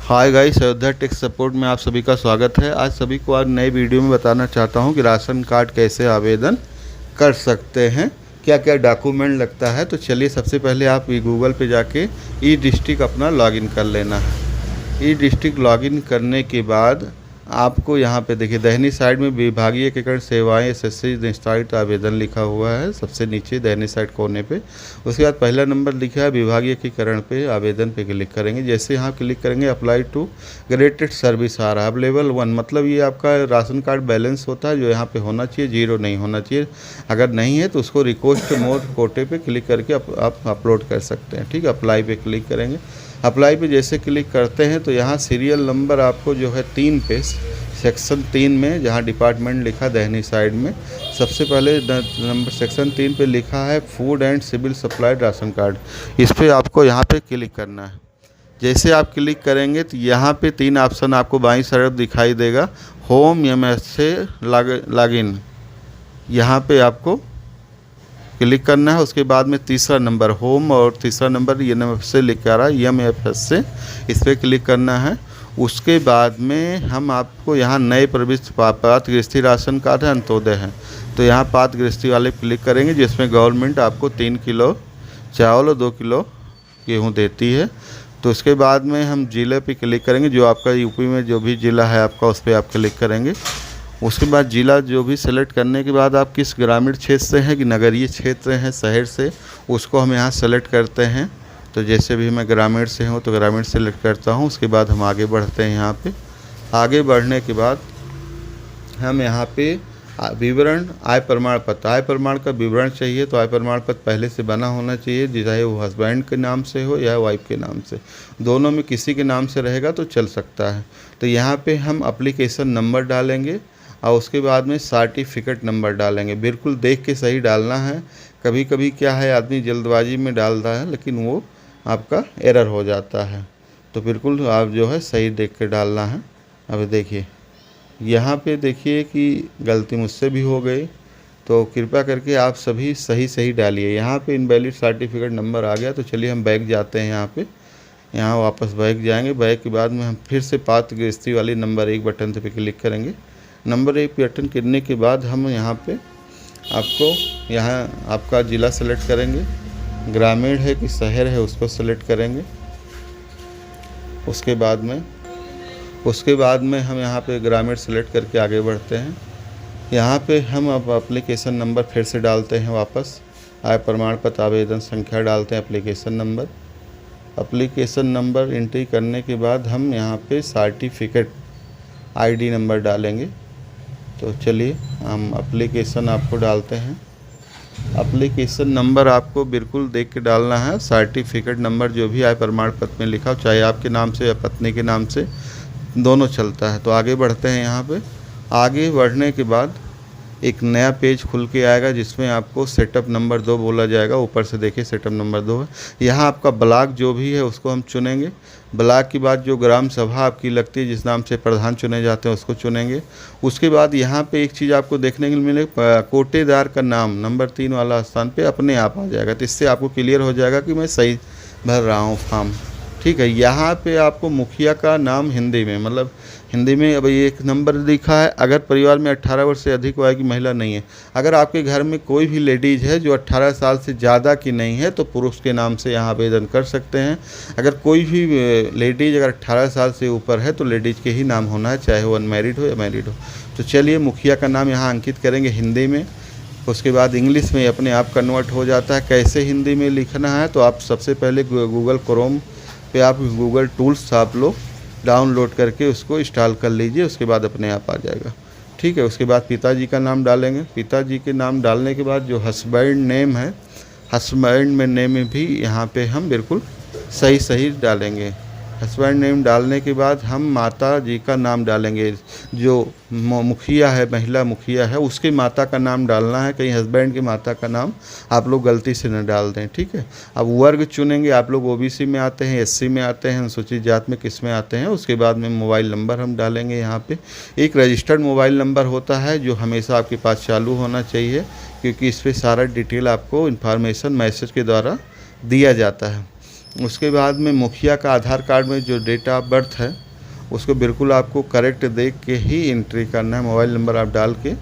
हाय guys, Ayodhya tech support में आप सभी का स्वागत है। आज सभी को आज नए वीडियो में बताना चाहता हूं कि राशन कार्ड कैसे आवेदन कर सकते हैं, क्या क्या डॉक्यूमेंट लगता है। तो चलिए, सबसे पहले आप गूगल पे जाके ई डिस्ट्रिक्ट अपना लॉगिन कर लेना है। ई डिस्ट्रिक्ट लॉगिन करने के बाद आपको यहाँ पे देखिए दाहिनी साइड में विभागीयकरण सेवाएं एसएससी निर्धारित आवेदन लिखा हुआ है, सबसे नीचे दाहिनी साइड कोने पे। उसके बाद पहला नंबर लिखा है विभागीयकरण पे, आवेदन पे क्लिक करेंगे। जैसे यहाँ क्लिक करेंगे अप्लाई टू ग्रेडेड सर्विस आ रहा है। अब लेवल 1 मतलब ये आपका राशन कार्ड बैलेंस होता है जो यहाँ पे होना चाहिए, जीरो नहीं होना चाहिए। अगर नहीं है तो उसको रिक्वेस्ट मोर कोटे पे क्लिक करके आप अपलोड कर सकते हैं। ठीक है, अप्लाई पे क्लिक करेंगे। अप्लाई पे जैसे क्लिक करते हैं तो यहाँ सीरियल नंबर आपको जो है 3 पे सेक्शन 3 में जहाँ डिपार्टमेंट लिखा दाहिनी साइड में सबसे पहले नंबर सेक्शन 3 पे लिखा है food and civil supply ration card. इस पर आपको यहाँ पे क्लिक करना है। जैसे आप क्लिक करेंगे तो यहाँ पे 3 ऑप्शन आपको बाईं तरफ दिखाई देगा। होम एमएस से लॉगिन, यहाँ पे आपको क्लिक करना है। उसके बाद में तीसरा नंबर होम और तीसरा नंबर EMF से लिख रहा है EMFS से, इस पर क्लिक करना है। उसके बाद में हम आपको यहाँ नए प्रविष्ट पात्र गृहस्थी राशन कार्ड है, अंत्योदय है, तो यहाँ पात्र गृहस्थी वाले क्लिक करेंगे जिसमें गवर्नमेंट आपको 3 किलो चावल और 2 किलो गेहूँ देती है। तो उसके बाद में हम ज़िले पे क्लिक करेंगे, जो आपका यूपी में जो भी ज़िला है आपका उस पर आप क्लिक करेंगे। उसके बाद ज़िला जो भी सेलेक्ट करने के बाद आप किस ग्रामीण क्षेत्र से हैं कि नगरीय क्षेत्र हैं, शहर से, उसको हम यहाँ सेलेक्ट करते हैं। तो जैसे भी मैं ग्रामीण से हूँ तो ग्रामीण सेलेक्ट करता हूँ। उसके बाद हम आगे बढ़ते हैं। यहाँ पे आगे बढ़ने के बाद हम यहाँ पे विवरण आय प्रमाण पत्र, आय प्रमाण का विवरण चाहिए तो आय प्रमाण पत्र पहले से बना होना चाहिए, चाहे वो हस्बैंड के नाम से हो या वाइफ के नाम से, दोनों में किसी के नाम से रहेगा तो चल सकता है। तो यहाँ पे हम एप्लीकेशन नंबर डालेंगे और उसके बाद में सर्टिफिकेट नंबर डालेंगे। बिल्कुल देख के सही डालना है। कभी कभी क्या है, आदमी जल्दबाजी में डालता है लेकिन वो आपका एरर हो जाता है, तो बिल्कुल आप जो है सही देख के डालना है। अब देखिए यहाँ पे देखिए कि गलती मुझसे भी हो गई, तो कृपया करके आप सभी सही डालिए। यहाँ पे इनवैलिड सर्टिफिकेट नंबर आ गया, तो चलिए हम बैक जाते हैं। यहाँ वापस बैक जाएंगे। बैक के बाद में हम फिर से पात्र गृहस्थी वाली नंबर 1 बटन पे क्लिक करेंगे। नंबर 1 पे बटन करने के बाद हम यहाँ पे यहाँ आपका ज़िला सेलेक्ट करेंगे, ग्रामीण है कि शहर है उसको सेलेक्ट करेंगे। उसके बाद में हम यहाँ पे ग्रामीण सेलेक्ट करके आगे बढ़ते हैं। यहाँ पे हम अब एप्लीकेशन नंबर फिर से डालते हैं वापस, आय प्रमाण पत्र आवेदन संख्या डालते हैं, एप्लीकेशन नंबर एंट्री करने के बाद हम यहाँ पे सर्टिफिकेट ID नंबर डालेंगे। तो चलिए हम एप्लीकेशन आपको डालते हैं। एप्लीकेशन नंबर आपको बिल्कुल देख के डालना है। सर्टिफिकेट नंबर जो भी आय प्रमाण पत्र में लिखा हो, चाहे आपके नाम से या पत्नी के नाम से, दोनों चलता है। तो आगे बढ़ते हैं। यहाँ पे आगे बढ़ने के बाद एक नया पेज खुल के आएगा जिसमें आपको सेटअप नंबर 2 बोला जाएगा। ऊपर से देखिए सेटअप नंबर 2 है। यहाँ आपका ब्लॉक जो भी है उसको हम चुनेंगे। ब्लॉक के बाद जो ग्राम सभा आपकी लगती है जिस नाम से प्रधान चुने जाते हैं उसको चुनेंगे। उसके बाद यहाँ पे एक चीज़ आपको देखने को मिलेगा, कोटेदार का नाम नंबर 3 वाला स्थान पे अपने आप आ जाएगा। तो इससे आपको क्लियर हो जाएगा कि मैं सही भर रहा हूँ फॉर्म। ठीक है, यहाँ पे आपको मुखिया का नाम हिंदी में, मतलब हिंदी में अब ये एक नंबर लिखा है। अगर परिवार में 18 वर्ष से अधिक आयु की महिला नहीं है, अगर आपके घर में कोई भी लेडीज़ है जो 18 साल से ज़्यादा की नहीं है तो पुरुष के नाम से यहाँ आवेदन कर सकते हैं। अगर कोई भी लेडीज़ अगर 18 साल से ऊपर है तो लेडीज़ के ही नाम होना है, चाहे वो अनमैरिड हो या मैरिड हो। तो चलिए मुखिया का नाम यहाँ अंकित करेंगे हिंदी में। उसके बाद इंग्लिश में अपने आप कन्वर्ट हो जाता है। कैसे हिंदी में लिखना है, तो आप सबसे पहले गूगल क्रोम पे आप गूगल टूल्स आप लोग डाउनलोड करके उसको इंस्टॉल कर लीजिए, उसके बाद अपने आप आ जाएगा। ठीक है, उसके बाद पिताजी का नाम डालेंगे। पिताजी के नाम डालने के बाद जो हस्बैंड नेम है, हस्बैंड में नेम में भी यहाँ पे हम बिल्कुल सही डालेंगे। हस्बैंड नेम डालने के बाद हम माता जी का नाम डालेंगे। जो मुखिया है, महिला मुखिया है, उसके माता का नाम डालना है, कहीं हस्बैंड की माता का नाम आप लोग गलती से न डाल दें। ठीक है, अब वर्ग चुनेंगे। आप लोग OBC में आते हैं, SC में आते हैं, अनुसूचित जात में किस में आते हैं। उसके बाद में मोबाइल नंबर हम डालेंगे। यहाँ पे एक रजिस्टर्ड मोबाइल नंबर होता है जो हमेशा आपके पास चालू होना चाहिए, क्योंकि इस पर सारा डिटेल आपको इन्फॉर्मेशन मैसेज के द्वारा दिया जाता है। उसके बाद में मुखिया का आधार कार्ड में जो डेट ऑफ बर्थ है उसको बिल्कुल आपको करेक्ट देख के ही एंट्री करना है, मोबाइल नंबर आप डाल के।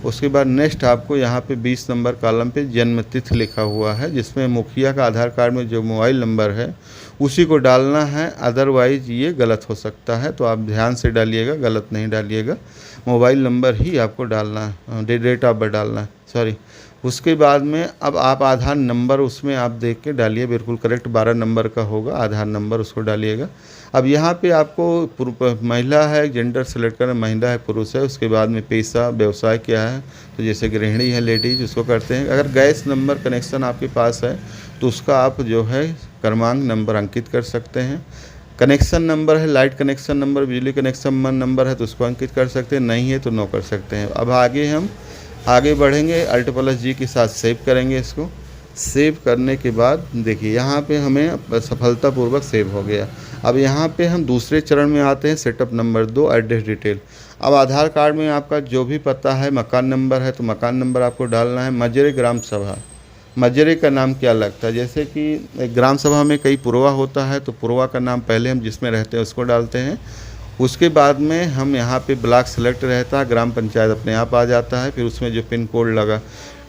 उसके बाद नेक्स्ट आपको यहाँ पे 20 नंबर कॉलम पे जन्म तिथि लिखा हुआ है, जिसमें मुखिया का आधार कार्ड में जो मोबाइल नंबर है उसी को डालना है, अदरवाइज़ ये गलत हो सकता है। तो आप ध्यान से डालिएगा, गलत नहीं डालिएगा, मोबाइल नंबर ही आपको डालना है, डेट ऑफ बर्थ डालना है, सॉरी। उसके बाद में अब आप आधार नंबर उसमें आप देख के डालिए, बिल्कुल करेक्ट 12 नंबर का होगा आधार नंबर, उसको डालिएगा। अब यहाँ पे आपको महिला है जेंडर सेलेक्ट करना, महिला है पुरुष है। उसके बाद में पेशा व्यवसाय क्या है, तो जैसे गृहिणी है लेडीज उसको करते हैं। अगर गैस नंबर कनेक्शन आपके पास है तो उसका आप जो है क्रमांक नंबर अंकित कर सकते हैं। कनेक्शन नंबर है, लाइट कनेक्शन नंबर, बिजली कनेक्शन नंबर है तो उसको अंकित कर सकते हैं, नहीं है तो नो कर सकते हैं। अब हम आगे बढ़ेंगे, Alt+G के साथ सेव करेंगे। इसको सेव करने के बाद देखिए यहाँ पे हमें सफलतापूर्वक सेव हो गया। अब यहाँ पे हम दूसरे चरण में आते हैं, सेटअप नंबर 2 एड्रेस डिटेल। अब आधार कार्ड में आपका जो भी पता है, मकान नंबर है तो मकान नंबर आपको डालना है। मजरे ग्राम सभा, मजरे का नाम क्या लगता है, जैसे कि ग्राम सभा में कई पुरवा होता है तो पुरवा का नाम पहले हम जिसमें रहते हैं उसको डालते हैं। उसके बाद में हम यहाँ पे ब्लॉक सेलेक्ट रहता है, ग्राम पंचायत अपने आप आ जाता है, फिर उसमें जो पिन कोड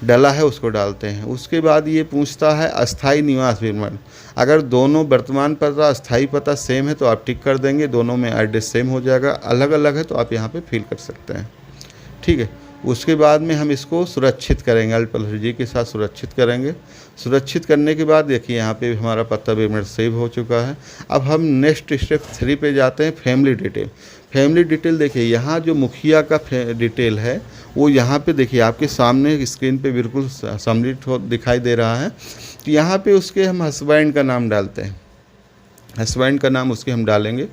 डला है उसको डालते हैं। उसके बाद ये पूछता है अस्थाई निवास विवरण। अगर दोनों वर्तमान पता अस्थाई पता सेम है तो आप टिक कर देंगे, दोनों में एड्रेस सेम हो जाएगा। अलग अलग है तो आप यहाँ पे फिल कर सकते हैं, ठीक है। उसके बाद में हम इसको सुरक्षित करेंगे, Alt+G के साथ सुरक्षित करेंगे। सुरक्षित करने के बाद देखिए यहाँ पे हमारा पता विवरण सेव हो चुका है। अब हम नेक्स्ट स्टेप 3 पे जाते हैं, फैमिली डिटेल। फैमिली डिटेल देखिए यहाँ जो मुखिया का डिटेल है वो यहाँ पे देखिए आपके सामने स्क्रीन पे बिल्कुल सबमिट हो दिखाई दे रहा है। तो यहाँ पे उसके हम हस्बैंड का नाम डालते हैं, हस्बैंड का नाम उसके हम डालेंगे।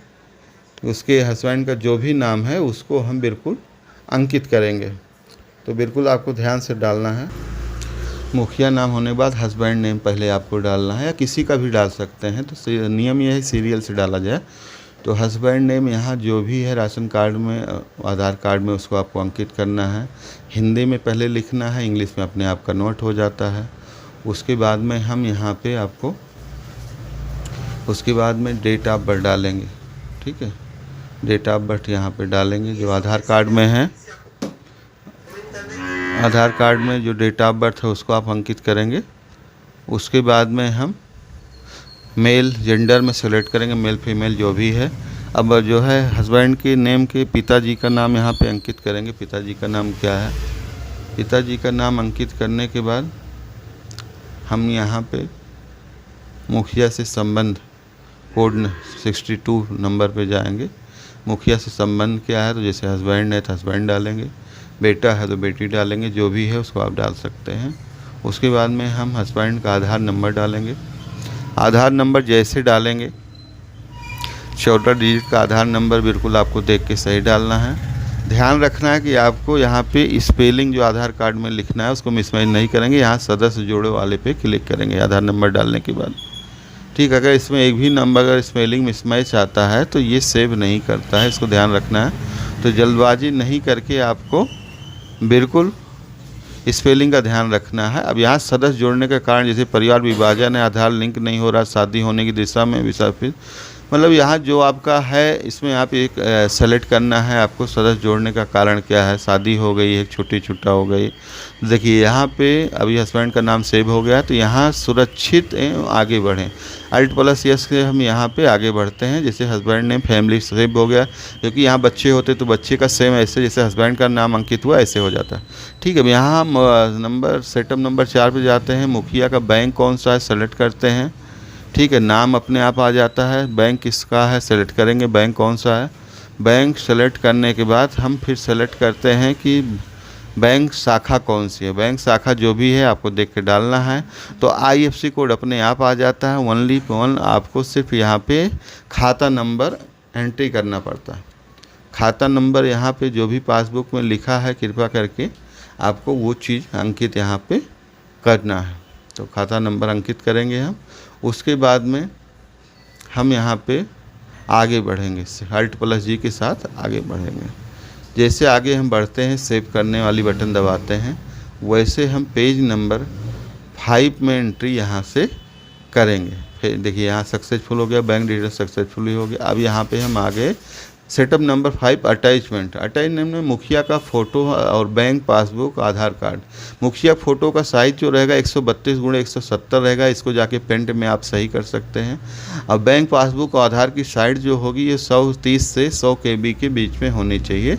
उसके हस्बैंड का जो भी नाम है उसको हम बिल्कुल अंकित करेंगे, तो बिल्कुल आपको ध्यान से डालना है। मुखिया नाम होने के बाद हस्बैंड नेम पहले आपको डालना है, या किसी का भी डाल सकते हैं, तो नियम यह है सीरियल से डाला जाए। तो हस्बैंड नेम यहाँ जो भी है राशन कार्ड में, आधार कार्ड में, उसको आपको अंकित करना है। हिंदी में पहले लिखना है, इंग्लिश में अपने आप कन्वर्ट हो जाता है। उसके बाद में हम यहाँ पे आपको उसके बाद में डेट ऑफ बर्थ डालेंगे, ठीक है। डेट ऑफ बर्थ यहाँ पे डालेंगे जो आधार कार्ड में है। आधार कार्ड में जो डेट ऑफ बर्थ है उसको आप अंकित करेंगे। उसके बाद में हम मेल जेंडर में सेलेक्ट करेंगे, मेल फीमेल जो भी है। अब जो है हस्बैंड के नेम के पिताजी का नाम यहाँ पे अंकित करेंगे। पिताजी का नाम क्या है, पिताजी का नाम अंकित करने के बाद हम यहाँ पे मुखिया से संबंध कोड 62 नंबर पे जाएंगे। मुखिया से संबंध क्या है, तो जैसे हस्बैंड है तो हस्बैंड डालेंगे, बेटा है तो बेटी डालेंगे, जो भी है उसको आप डाल सकते हैं। उसके बाद में हम हस्बैंड का आधार नंबर डालेंगे। आधार नंबर जैसे डालेंगे 14 डिजिट का आधार नंबर बिल्कुल आपको देख के सही डालना है। ध्यान रखना है कि आपको यहाँ पे स्पेलिंग जो आधार कार्ड में लिखना है उसको मिसमैच नहीं करेंगे। यहाँ सदस्य जोड़े वाले पे क्लिक करेंगे आधार नंबर डालने के बाद, ठीक। अगर इसमें एक भी नंबर अगर स्पेलिंग मिसमैच आता है तो ये सेव नहीं करता है, इसको ध्यान रखना है। तो जल्दबाजी नहीं करके आपको बिल्कुल स्पेलिंग का ध्यान रखना है। अब यहाँ सदस्य जोड़ने के कारण जैसे परिवार विभाजन है, आधार लिंक नहीं हो रहा, शादी होने की दिशा में विस्थापित, मतलब यहाँ जो आपका है इसमें आप एक सेलेक्ट करना है आपको सदस्य जोड़ने का कारण क्या है। शादी हो गई है, छोटी छुट्टा हो गई। देखिए यहाँ पे अभी हस्बैंड का नाम सेव हो गया है तो यहाँ सुरक्षित आगे बढ़ें। Alt+S से हम यहाँ पे आगे बढ़ते हैं। जैसे हस्बैंड नेम फैमिली सेव हो गया, क्योंकि यहाँ बच्चे होते तो बच्चे का सेम ऐसे जैसे हस्बैंड का नाम अंकित हुआ ऐसे हो जाता है, ठीक है। अब यहाँ हम सेटअप नंबर 4 पे जाते हैं। मुखिया का बैंक कौन सा है सेलेक्ट करते हैं, ठीक है। नाम अपने आप आ जाता है, बैंक किसका है सेलेक्ट करेंगे, बैंक कौन सा है। बैंक सेलेक्ट करने के बाद हम फिर सेलेक्ट करते हैं कि बैंक शाखा कौन सी है। बैंक शाखा जो भी है आपको देख के डालना है। तो IFSC कोड अपने आप आ जाता है। ओनली आपको सिर्फ यहाँ पे खाता नंबर एंट्री करना पड़ता है। खाता नंबर यहाँ पे जो भी पासबुक में लिखा है कृपया करके आपको वो चीज़ अंकित यहाँ पे करना है। तो खाता नंबर अंकित करेंगे हम। उसके बाद में हम यहाँ पे आगे बढ़ेंगे, Alt+G के साथ आगे बढ़ेंगे। जैसे आगे हम बढ़ते हैं सेव करने वाली बटन दबाते हैं, वैसे हम पेज नंबर 5 में एंट्री यहाँ से करेंगे। देखिए यहाँ सक्सेसफुल हो गया, बैंक डिटेल सक्सेसफुली हो गया। अब यहाँ पे हम आ गए सेटअप नंबर 5 अटैचमेंट। अटैचमेंट में मुखिया का फ़ोटो और बैंक पासबुक, आधार कार्ड। मुखिया फ़ोटो का साइज़ जो रहेगा 132x170 रहेगा, इसको जाके पेंट में आप सही कर सकते हैं। और बैंक पासबुक और आधार की साइज़ जो होगी ये 130 से 100 KB के बीच में होनी चाहिए।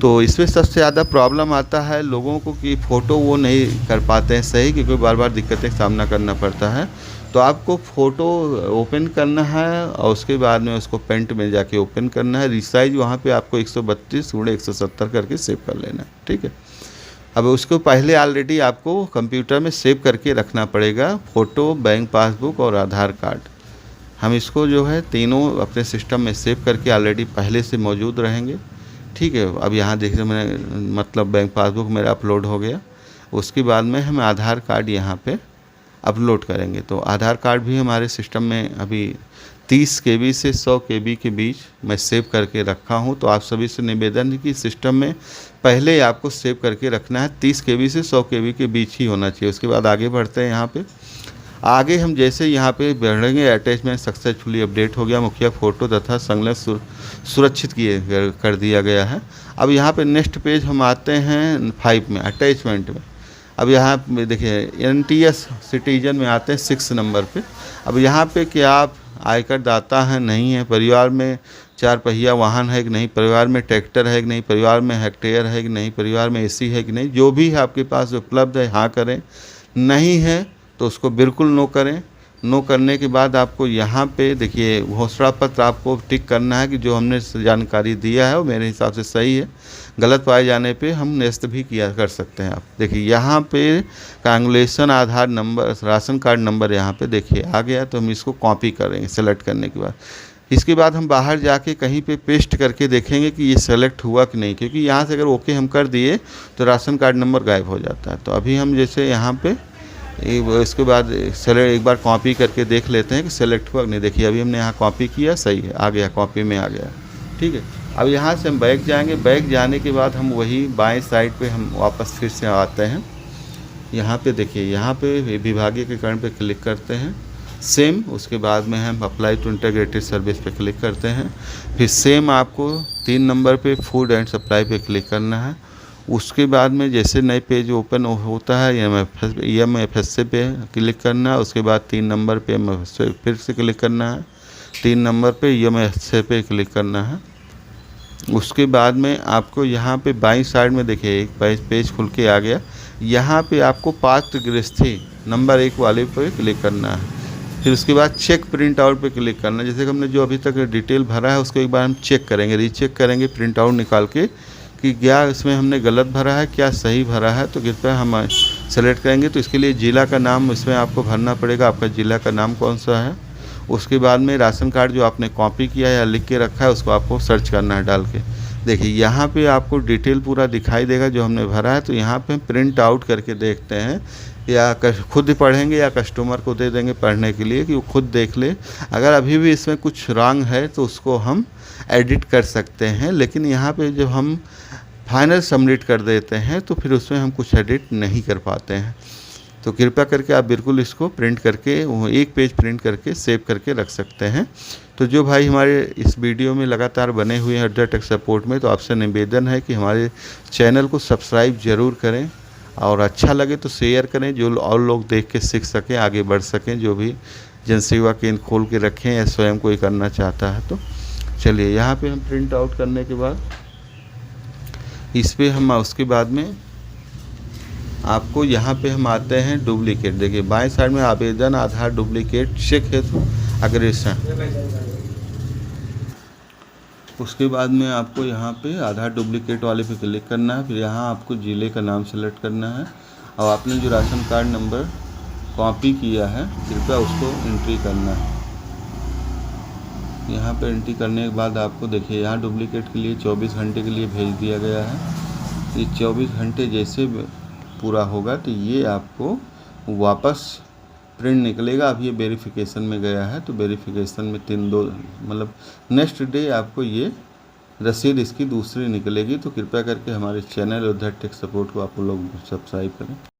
तो इसमें सबसे ज़्यादा प्रॉब्लम आता है लोगों को कि फ़ोटो वो नहीं कर पाते हैं सही, क्योंकि बार बार दिक्कतें का सामना करना पड़ता है। तो आपको फ़ोटो ओपन करना है और उसके बाद में उसको पेंट में जाके ओपन करना है। रिसाइज वहाँ पे आपको 132x170 करके सेव कर लेना है, ठीक है। अब उसको पहले ऑलरेडी आपको कंप्यूटर में सेव करके रखना पड़ेगा, फ़ोटो, बैंक पासबुक और आधार कार्ड। हम इसको जो है तीनों अपने सिस्टम में सेव करके ऑलरेडी पहले से मौजूद रहेंगे, ठीक है। अब यहाँ देखिए मैंने मतलब बैंक पासबुक मेरा अपलोड हो गया। उसके बाद में हम आधार कार्ड यहाँ पे अपलोड करेंगे। तो आधार कार्ड भी हमारे सिस्टम में अभी 30 KB से 100 KB के बीच मैं सेव करके रखा हूँ। तो आप सभी से निवेदन है कि सिस्टम में पहले आपको सेव करके रखना है, 30 KB से 100 KB के बीच ही होना चाहिए। उसके बाद आगे बढ़ते हैं। यहाँ पे आगे हम जैसे यहाँ पे बढ़ेंगे, अटैचमेंट सक्सेसफुली अपडेट हो गया, मुखिया फ़ोटो तथा संलग्न सुरक्षित कर दिया गया है। अब यहाँ पे नेक्स्ट पेज हम आते हैं 5 में, अटैचमेंट में। अब यहाँ पे देखिए NTS सिटीजन में आते हैं 6 नंबर पे। अब यहाँ पे क्या आप आयकर दाता हैं, नहीं है, परिवार में 4 पहिया वाहन है कि नहीं, परिवार में ट्रैक्टर है कि नहीं, परिवार में हेक्टेयर है कि नहीं, परिवार में AC है कि नहीं, जो भी है आपके पास उपलब्ध है हाँ करें, नहीं है तो उसको बिल्कुल नो करें। नो करने के बाद आपको यहाँ पे देखिए घोषणा पत्र आपको टिक करना है कि जो हमने जानकारी दिया है वो मेरे हिसाब से सही है। गलत पाए जाने पे हम निरस्त भी किया कर सकते हैं। आप देखिए यहाँ पे कांगुलेशन आधार नंबर, राशन कार्ड नंबर यहाँ पे देखिए आ गया। तो हम इसको कॉपी करेंगे सेलेक्ट करने के बाद। इसके बाद हम बाहर जाके कहीं पे पेस्ट करके देखेंगे कि ये सेलेक्ट हुआ कि नहीं, क्योंकि यहाँ से अगर ओके हम कर दिए तो राशन कार्ड नंबर गायब हो जाता है। तो अभी हम जैसे यहाँ पे इसके बाद सेलेक्ट एक बार कॉपी करके देख लेते हैं कि सेलेक्ट हुआ नहीं। देखिए अभी हमने यहाँ कॉपी किया, सही है, आ गया, कॉपी में आ गया, ठीक है। अब यहाँ से हम बैक जाएंगे। बैक जाने के बाद हम वही बाएं साइड पे हम वापस फिर से आते हैं। यहाँ पे देखिए, यहाँ पे विभागीय के कारण पे क्लिक करते हैं, सेम। उसके बाद में हम अप्लाई टू इंटीग्रेटेड सर्विस पे क्लिक करते हैं। फिर सेम आपको 3 नंबर पे फूड एंड सप्लाई पे क्लिक करना है। उसके बाद में जैसे नए पेज ओपन होता है EMFS पे क्लिक करना है। उसके बाद 3 नंबर पे फिर से क्लिक करना है, 3 नंबर पे EMFS पे क्लिक करना है। उसके बाद में आपको यहाँ पे बाईं साइड में देखिए एक पेज खुल के आ गया। यहाँ पे आपको पात्र गृहस्थी नंबर 1 वाले पे क्लिक करना है। फिर उसके बाद चेक प्रिंट आउट पे क्लिक करना है। जैसे कि हमने जो अभी तक डिटेल भरा है उसको एक बार हम चेक करेंगे, रीचेक करेंगे प्रिंट आउट निकाल के कि क्या इसमें हमने गलत भरा है, क्या सही भरा है। तो कृपया हम सेलेक्ट करेंगे। तो इसके लिए ज़िला का नाम इसमें आपको भरना पड़ेगा, आपका ज़िला का नाम कौन सा है। उसके बाद में राशन कार्ड जो आपने कॉपी किया या लिख के रखा है उसको आपको सर्च करना है डाल के। देखिए यहाँ पे आपको डिटेल पूरा दिखाई देगा जो हमने भरा है। तो यहाँ पे प्रिंट आउट करके देखते हैं, या खुद पढ़ेंगे या कस्टमर को दे देंगे पढ़ने के लिए कि वो खुद देख ले। अगर अभी भी इसमें कुछ रॉन्ग है तो उसको हम एडिट कर सकते हैं, लेकिन यहाँ पे जब हम फाइनल सबमिट कर देते हैं तो फिर उसमें हम कुछ एडिट नहीं कर पाते हैं। तो कृपया करके आप बिल्कुल इसको प्रिंट करके, एक पेज प्रिंट करके सेव करके रख सकते हैं। तो जो भाई हमारे इस वीडियो में लगातार बने हुए हैं अड्डा टेक सपोर्ट में, तो आपसे निवेदन है कि हमारे चैनल को सब्सक्राइब ज़रूर करें और अच्छा लगे तो शेयर करें, जो और लोग देख के सीख सकें, आगे बढ़ सकें। जो भी जनसेवा केंद्र खोल के रखें या स्वयं कोई करना चाहता है। तो चलिए यहाँ पे हम प्रिंट आउट करने के बाद इस पर हम उसके बाद में आपको यहाँ पे हम आते हैं डुप्लीकेट। देखिए बाएं साइड में आवेदन आधार डुप्लीकेट चेक हेतु अग्रेषण। उसके बाद में आपको यहाँ पे आधार डुप्लीकेट वाले पे क्लिक करना है। फिर यहाँ आपको ज़िले का नाम सेलेक्ट करना है और आपने जो राशन कार्ड नंबर कॉपी किया है कृपया उसको एंट्री करना है। यहाँ पे एंट्री करने के बाद आपको देखिए यहाँ डुप्लीकेट के लिए 24 घंटे के लिए भेज दिया गया है। ये 24 घंटे जैसे पूरा होगा तो ये आपको वापस प्रिंट निकलेगा। अब ये वेरिफिकेशन में गया है तो वेरिफिकेशन में 3-2 मतलब नेक्स्ट डे आपको ये रसीद इसकी दूसरी निकलेगी। तो कृपया करके हमारे चैनल अड्डा टेक सपोर्ट को आप लोग सब्सक्राइब करें।